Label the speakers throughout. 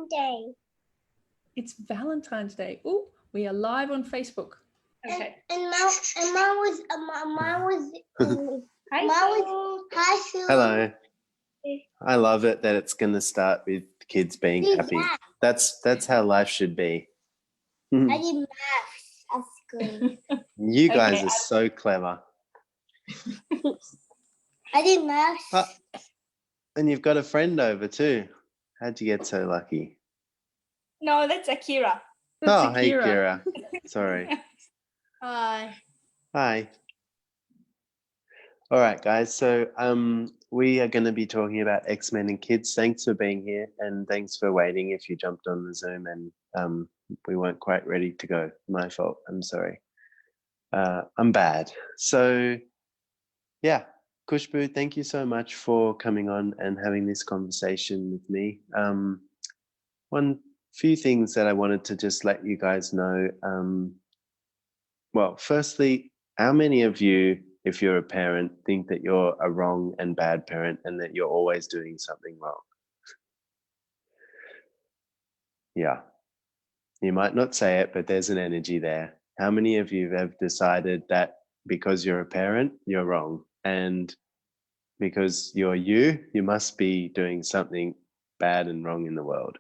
Speaker 1: Day.
Speaker 2: It's Valentine's Day. Oh, we are live on Facebook. Okay.
Speaker 1: And Mom was hi, Sue.
Speaker 3: Hello. I love it that it's going to start with kids being happy. That's how life should be.
Speaker 1: I did maths at school.
Speaker 3: You guys are so clever.
Speaker 1: I did maths.
Speaker 3: And you've got a friend over too. How'd you get so lucky?
Speaker 4: No, that's Akira.
Speaker 3: That's Akira. Hey, Kira. Sorry.
Speaker 4: Hi.
Speaker 3: Hi. All right, guys. So we are going to be talking about Xmen and kids. Thanks for being here, and thanks for waiting if you jumped on the Zoom and we weren't quite ready to go. My fault. I'm sorry. I'm bad. So, yeah, Khushboo, thank you so much for coming on and having this conversation with me. One few things that I wanted to just let you guys know. Well, firstly, how many of you, if you're a parent, think that you're a wrong and bad parent and that you're always doing something wrong? Yeah. You might not say it, but there's an energy there. How many of you have decided that because you're a parent, you're wrong? And because you're you must be doing something bad and wrong in the world.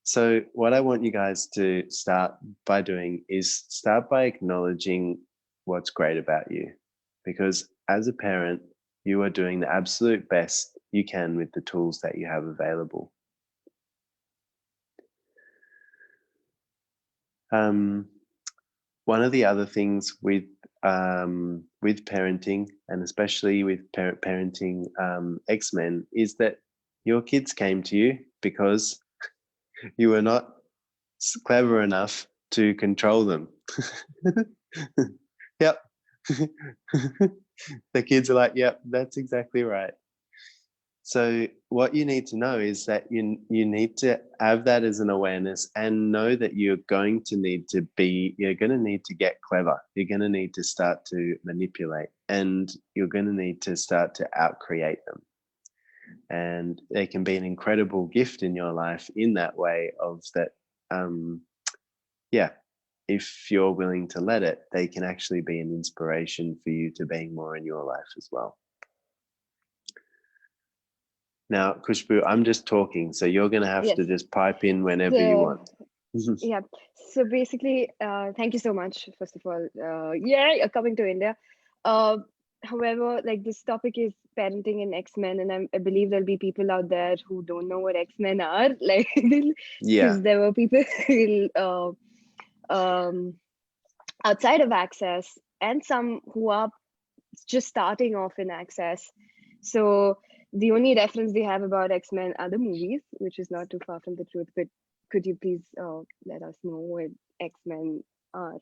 Speaker 3: So what I want you guys to start by doing is start by acknowledging what's great about you. Because as a parent, you are doing the absolute best you can with the tools that you have available. One of the other things with parenting, and especially with parenting Xmen, is that your kids came to you because you were not clever enough to control them. Yep. The kids are like, yep, that's exactly right. So what you need to know is that you need to have that as an awareness and know that you're going to need to get clever. You're going to need to start to manipulate, and you're going to need to start to outcreate them. And they can be an incredible gift in your life in that way of that, if you're willing to let it, they can actually be an inspiration for you to being more in your life as well. Now, Khushboo, I'm just talking, so you're going to have to just pipe in whenever you want.
Speaker 5: Yeah. So basically, thank you so much, first of all. You're coming to India. However, like, this topic is parenting and Xmen, and I believe there'll be people out there who don't know what Xmen are, like, because there were people outside of Access and some who are just starting off in Access. So the only reference they have about Xmen are the movies, which is not too far from the truth. But could you please let us know what Xmen are?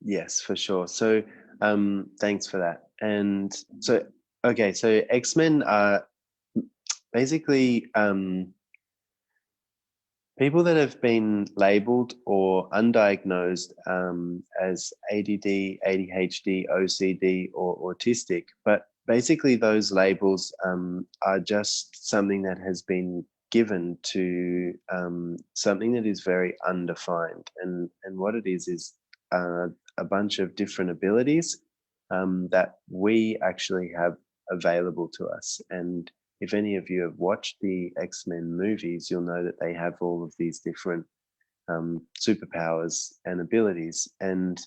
Speaker 3: Yes, for sure. So thanks for that. And so, okay, so Xmen are basically people that have been labeled or undiagnosed as ADD, ADHD, OCD, or autistic. But basically those labels are just something that has been given to something that is very undefined. And what it is a bunch of different abilities that we actually have available to us. And if any of you have watched the Xmen movies, you'll know that they have all of these different superpowers and abilities. And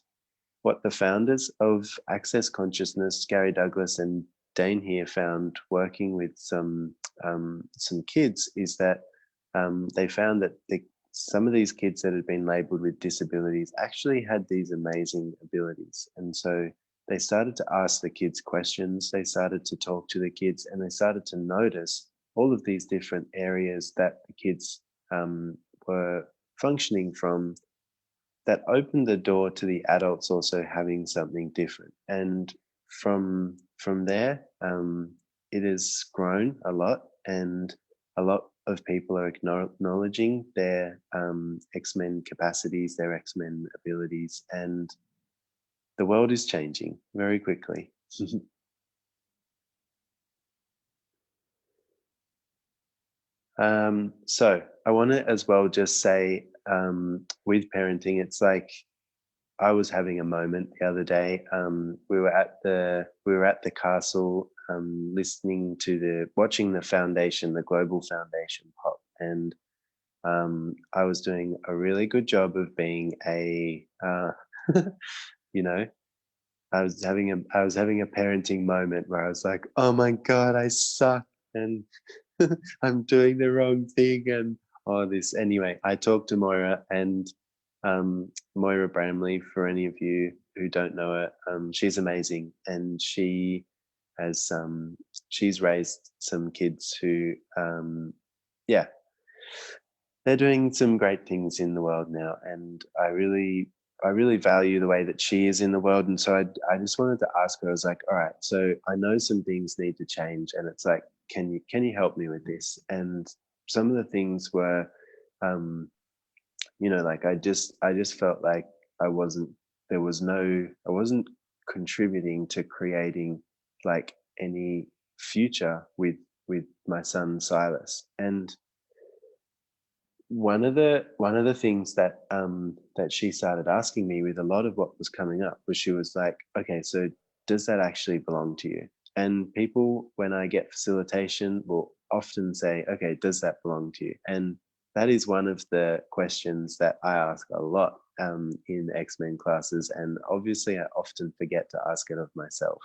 Speaker 3: what the founders of Access Consciousness, Gary Douglas and Dane here, found working with some kids is that they found that some of these kids that had been labeled with disabilities actually had these amazing abilities. And so they started to ask the kids questions, they started to talk to the kids, and they started to notice all of these different areas that the kids were functioning from, that opened the door to the adults also having something different. And from there, it has grown a lot, and a lot of people are acknowledging their Xmen capacities, their Xmen abilities, and the world is changing very quickly. So to as well just say, with parenting, it's like I was having a moment the other day. We were at the castle, watching the foundation, the global foundation pop, and I was doing a really good job of being a, you know, I was having a parenting moment where I was like, oh my God, I suck and I'm doing the wrong thing and all this. Anyway, I talked to Moira, and Moira Bramley, for any of you who don't know her, she's amazing, and has she's raised some kids who yeah, they're doing some great things in the world now, and I really value the way that she is in the world. And so I just wanted to ask her. I was like, all right, so I know some things need to change, and it's like, can you help me with this? And some of the things were, like I just felt like I wasn't contributing to creating like any future with my son Silas. And one of the things that that she started asking me with a lot of what was coming up was, she was like, okay, so does that actually belong to you? And people, when I get facilitation, will often say, okay, does that belong to you? And that is one of the questions that I ask a lot in Xmen classes, and obviously I often forget to ask it of myself.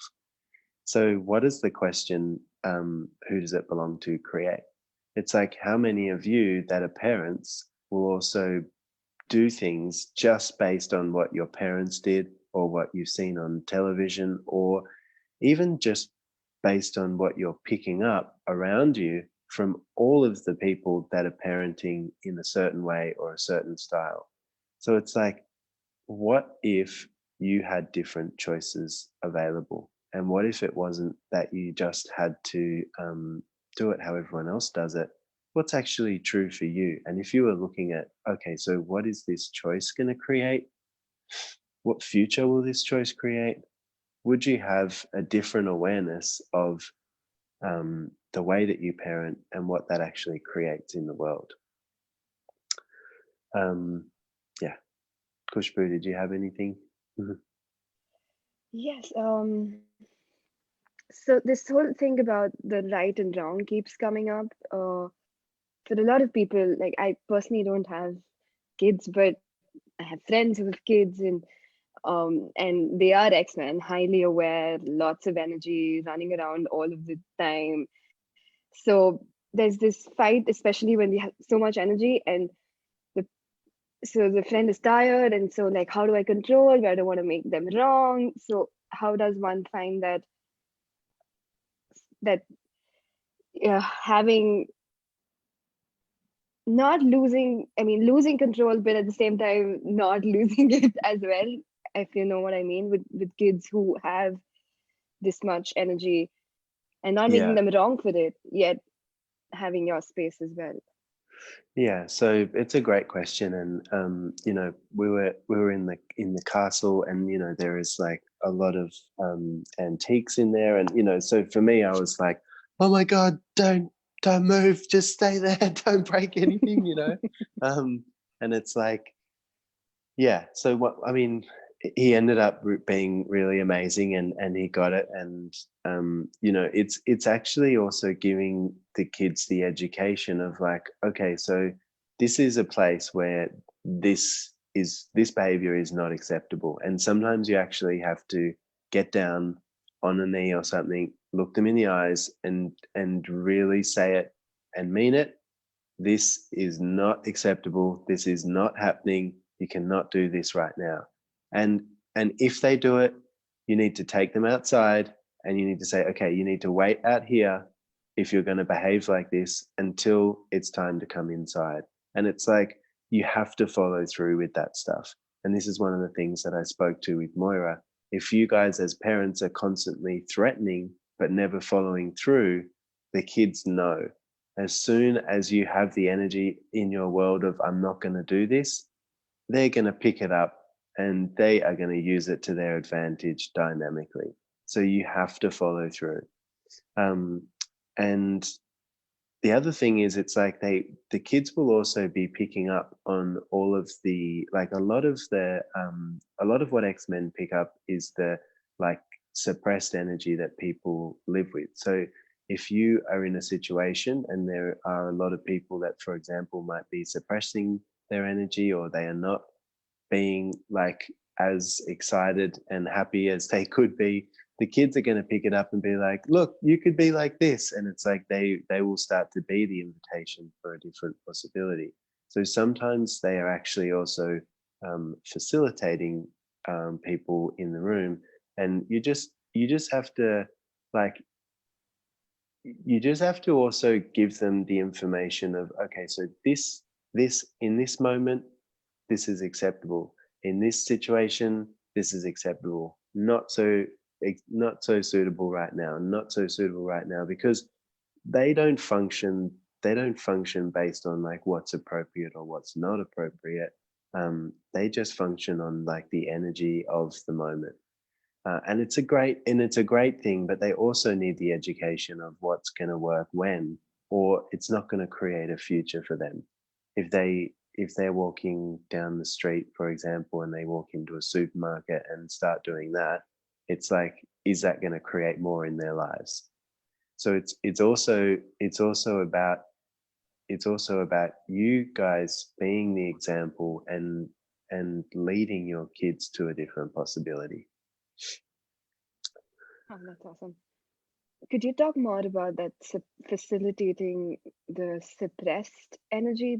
Speaker 3: So what is the question, who does it belong to, create? It's like, how many of you that are parents will also do things just based on what your parents did, or what you've seen on television, or even just based on what you're picking up around you from all of the people that are parenting in a certain way or a certain style. So it's like, what if you had different choices available? And what if it wasn't that you just had to do it how everyone else does it? What's actually true for you? And if you were looking at, okay, so what is this choice going to create? What future will this choice create? Would you have a different awareness of the way that you parent and what that actually creates in the world? Yeah. Khushboo, did you have anything?
Speaker 5: Yes. So this whole thing about the right and wrong keeps coming up. For a lot of people, like I personally don't have kids, but I have friends who have kids, and they are X-Men, highly aware, lots of energy, running around all of the time. So there's this fight, especially when they have so much energy, and the friend is tired, and so like, how do I control? I don't want to make them wrong. So how does one find that having, not losing, I mean, losing control, but at the same time not losing it as well, if you know what I mean, with kids who have this much energy, and not making
Speaker 3: Yeah.
Speaker 5: them wrong for it, yet having your space as well.
Speaker 3: Yeah, so it's a great question, and we were in the castle, and there is like a lot of antiques in there, and so for me, I was like, oh my God, don't move, just stay there, don't break anything, and it's like, yeah. So what I mean, he ended up being really amazing, and he got it, and it's actually also giving the kids the education of like, okay, so this is a place where this behavior is not acceptable, and sometimes you actually have to get down on a knee or something, look them in the eyes, and really say it and mean it. This is not acceptable. This is not happening. You cannot do this right now. And if they do it, you need to take them outside, and you need to say, okay, you need to wait out here if you're going to behave like this until it's time to come inside. And it's like, you have to follow through with that stuff. And this is one of the things that I spoke to with Moira. If you guys as parents are constantly threatening but never following through, the kids know. As soon as you have the energy in your world of, I'm not going to do this, they're going to pick it up, and they are going to use it to their advantage dynamically. So you have to follow through. And the other thing is, it's like the kids will also be picking up on all of the, like a lot of what X-Men pick up is the like suppressed energy that people live with. So if you are in a situation and there are a lot of people that, for example, might be suppressing their energy, or they are not being like as excited and happy as they could be, the kids are going to pick it up and be like, look, you could be like this. And it's like they will start to be the invitation for a different possibility. So sometimes they are actually also facilitating people in the room, and you just have to like, you just have to also give them the information of, okay, so this in this moment, this is acceptable. In this situation, this is acceptable. Not so suitable right now. Not so suitable right now, because they don't function based on like what's appropriate or what's not appropriate. They just function on like the energy of the moment. And it's a great thing, but they also need the education of what's going to work when, or it's not going to create a future for them. If they're walking down the street, for example, and they walk into a supermarket and start doing that, it's like, is that going to create more in their lives? So it's also about you guys being the example and leading your kids to a different possibility.
Speaker 5: Oh, that's awesome. Could you talk more about that facilitating the suppressed energy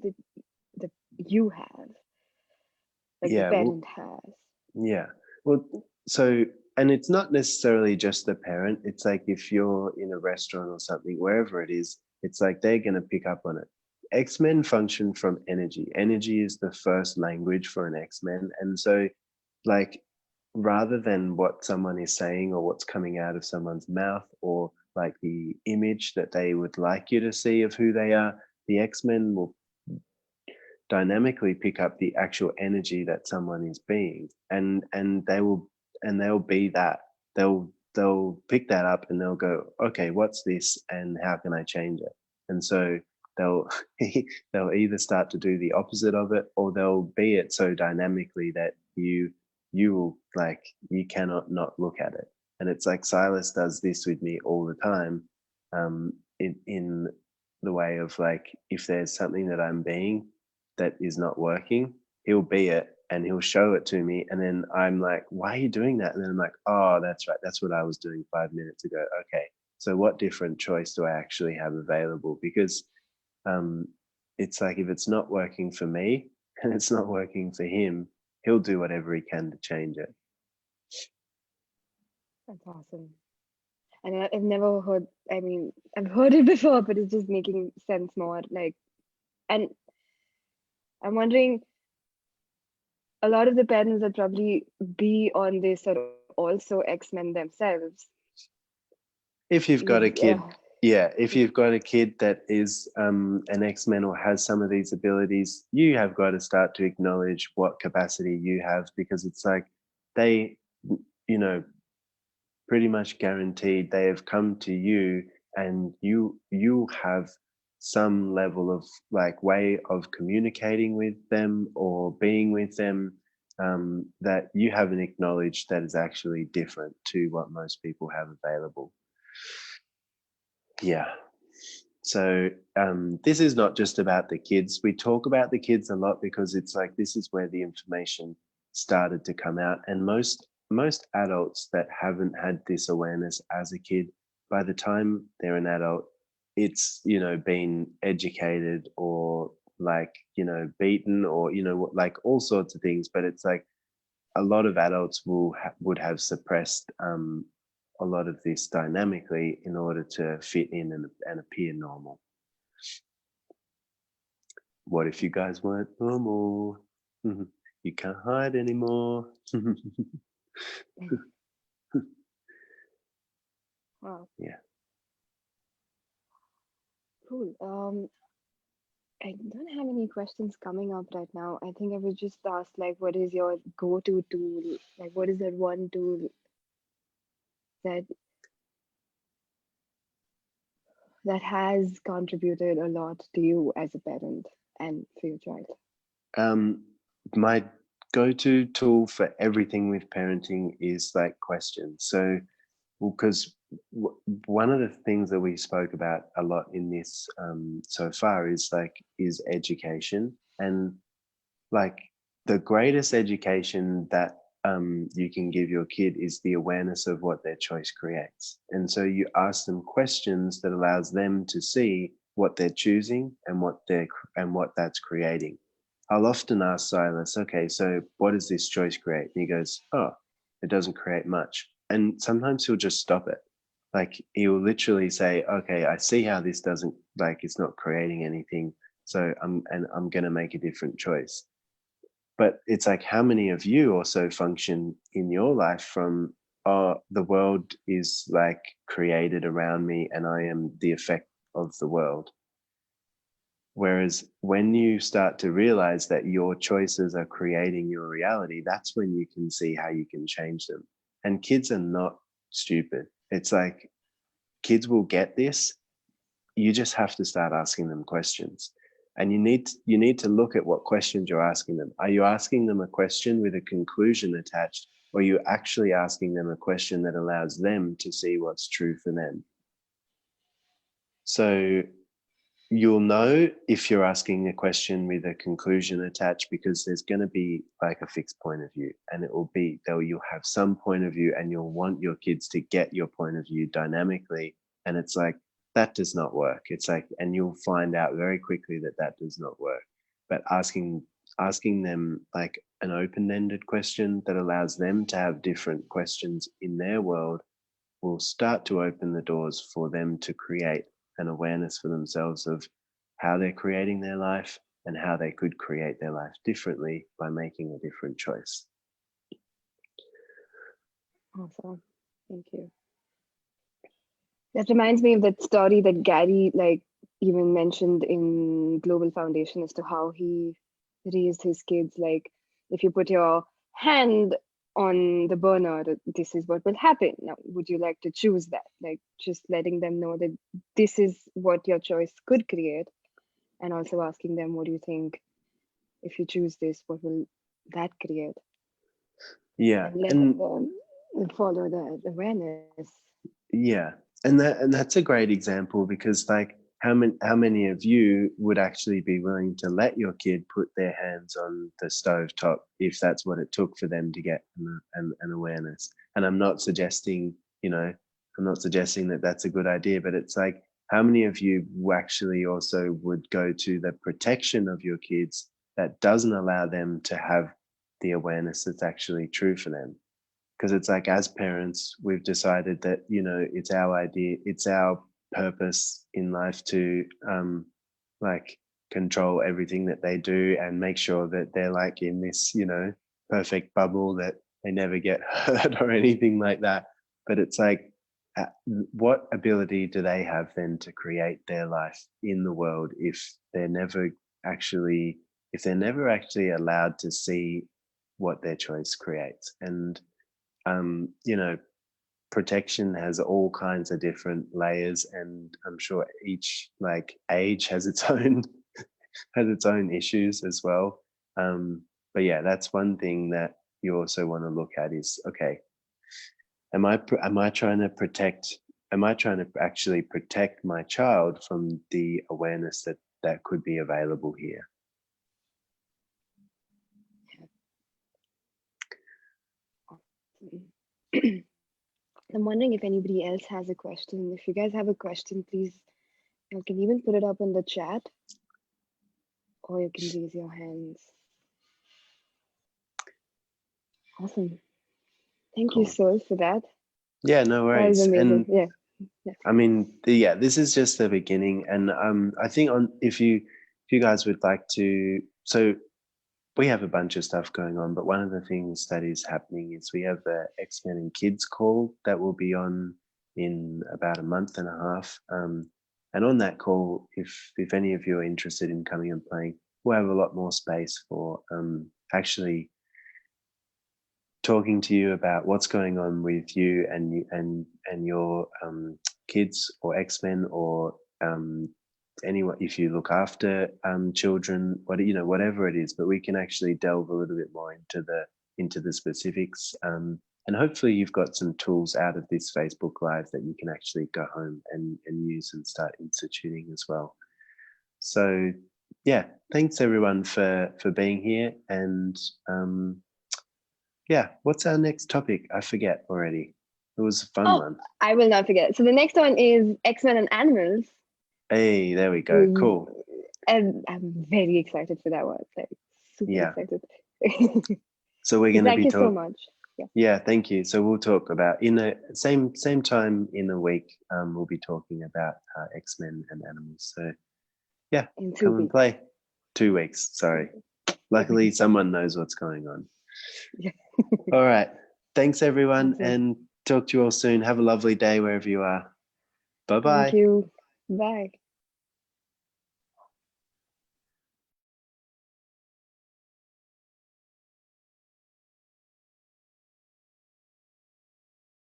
Speaker 5: that you have, like the
Speaker 3: Yeah, well,
Speaker 5: parent has?
Speaker 3: yeah. Well, so, and it's not necessarily just the parent. It's like if you're in a restaurant or something, wherever it is, it's like they're going to pick up on it. X-Men function from energy. Energy is the first language for an X-Men. And so, like, rather than what someone is saying or what's coming out of someone's mouth, or like the image that they would like you to see of who they are, the X-Men will dynamically pick up the actual energy that someone is being, and they'll be that. They'll pick that up and they'll go, okay, what's this and how can I change it? And so they'll they'll either start to do the opposite of it, or they'll be it so dynamically that you will, like, you cannot not look at it. And it's like Silas does this with me all the time, in the way of like, if there's something that I'm being that is not working, he'll be it and he'll show it to me, and then I'm like, why are you doing that? And then I'm like, oh, that's right, that's what I was doing 5 minutes ago. Okay, so what different choice do I actually have available? Because it's like, if it's not working for me and it's not working for him, he'll do whatever he can to change it.
Speaker 5: That's awesome. And I've never heard, I mean, I've heard it before, but it's just making sense more. Like, and I'm wondering, a lot of the parents that probably be on this are also X-Men themselves.
Speaker 3: If you've got a kid, yeah, if you've got a kid that is an X-Men or has some of these abilities, you have got to start to acknowledge what capacity you have, because it's like they, you know, pretty much guaranteed they have come to you, and you have some level of like way of communicating with them or being with them, that you haven't acknowledged, that is actually different to what most people have available. Yeah. So this is not just about the kids. We talk about the kids a lot because it's like, this is where the information started to come out. And most adults that haven't had this awareness as a kid, by the time they're an adult, it's, you know, been educated or like, you know, beaten or, you know, like all sorts of things. But it's like a lot of adults would have suppressed a lot of this dynamically in order to fit in and appear normal. What if you guys weren't normal? You can't hide anymore.
Speaker 5: Wow.
Speaker 3: Yeah.
Speaker 5: Cool. I don't have any questions coming up right now. I think I would just ask, like, what is your go-to tool? Like, what is that one tool that that has contributed a lot to you as a parent and for your child?
Speaker 3: My go-to tool for everything with parenting is like questions. So, because one of the things that we spoke about a lot in this so far is education, and like the greatest education that you can give your kid is the awareness of what their choice creates. And so you ask them questions that allows them to see what they're choosing and what that's creating. I'll often ask Silas, okay, so what does this choice create? And he goes, oh, it doesn't create much. And sometimes he'll just stop it. Like he'll literally say, okay, I see how this doesn't, like, it's not creating anything. So I'm going to make a different choice. But it's like, how many of you also function in your life from, oh, the world is like created around me and I am the effect of the world. Whereas when you start to realize that your choices are creating your reality, that's when you can see how you can change them. And kids are not stupid. It's like kids will get this. You just have to start asking them questions. And you need to look at what questions you're asking them. Are you asking them a question with a conclusion attached, or are you actually asking them a question that allows them to see what's true for them? So you'll know if you're asking a question with a conclusion attached, because there's going to be like a fixed point of view, and it will be though you'll have some point of view and you'll want your kids to get your point of view dynamically. And it's like, that does not work. It's like, and you'll find out very quickly that that does not work. But asking them like an open-ended question that allows them to have different questions in their world will start to open the doors for them to create an awareness for themselves of how they're creating their life and how they could create their life differently by making a different choice.
Speaker 5: Awesome. Thank you. That reminds me of that story that Gary like even mentioned in Global Foundation as to how he raised his kids. Like, if you put your hand on the burner, this is what will happen. Now, would you like to choose that? Like, just letting them know that this is what your choice could create, and also asking them, what do you think if you choose this, what will that create?
Speaker 3: Yeah,
Speaker 5: And letting them follow that awareness.
Speaker 3: Yeah, and that's a great example, because like how many of you would actually be willing to let your kid put their hands on the stove top if that's what it took for them to get an awareness? And I'm not suggesting, that that's a good idea, but it's like, how many of you actually also would go to the protection of your kids that doesn't allow them to have the awareness that's actually true for them? Because it's like, as parents, we've decided that, it's our idea, it's our purpose in life to like control everything that they do and make sure that they're like in this, perfect bubble, that they never get hurt or anything like that. But it's like, what ability do they have then to create their life in the world if they're never actually allowed to see what their choice creates? And protection has all kinds of different layers, and I'm sure each like age has its own issues as well. But yeah, that's one thing that you also want to look at is, okay, am I trying to actually protect my child from the awareness that could be available here?
Speaker 5: I'm wondering if anybody else has a question. If you guys have a question, please, you can even put it up in the chat, or you can raise your hands. Awesome. Thank you, Sol, for that.
Speaker 3: Yeah, no worries.
Speaker 5: That was amazing.
Speaker 3: And
Speaker 5: yeah.
Speaker 3: I mean, this is just the beginning, and I think if you guys would like to, so we have a bunch of stuff going on, but one of the things that is happening is we have the Xmen and Kids call that will be on in about a month and a half. And on that call, if any of you are interested in coming and playing, we'll have a lot more space for actually talking to you about what's going on with you and your kids or Xmen, or anyone, if you look after children, whatever it is, but we can actually delve a little bit more into the specifics. And hopefully you've got some tools out of this Facebook Live that you can actually go home and use and start instituting as well. So yeah, thanks everyone for being here. And yeah, what's our next topic? I forget already. It was a fun one.
Speaker 5: I will not forget. So the next one is Xmen and animals.
Speaker 3: Hey, there we go. Cool.
Speaker 5: And I'm very excited for that one. Like, super excited.
Speaker 3: So we're going to be
Speaker 5: Thank you so much.
Speaker 3: Yeah, thank you. So we'll talk about in the same time in a week. We'll be talking about Xmen and animals. So yeah, come and play. 2 weeks. Sorry. Luckily, someone knows what's going on.
Speaker 5: Yeah.
Speaker 3: All right. Thanks, everyone, and talk to you all soon. Have a lovely day wherever you are. Bye-bye.
Speaker 5: Thank you. Bye.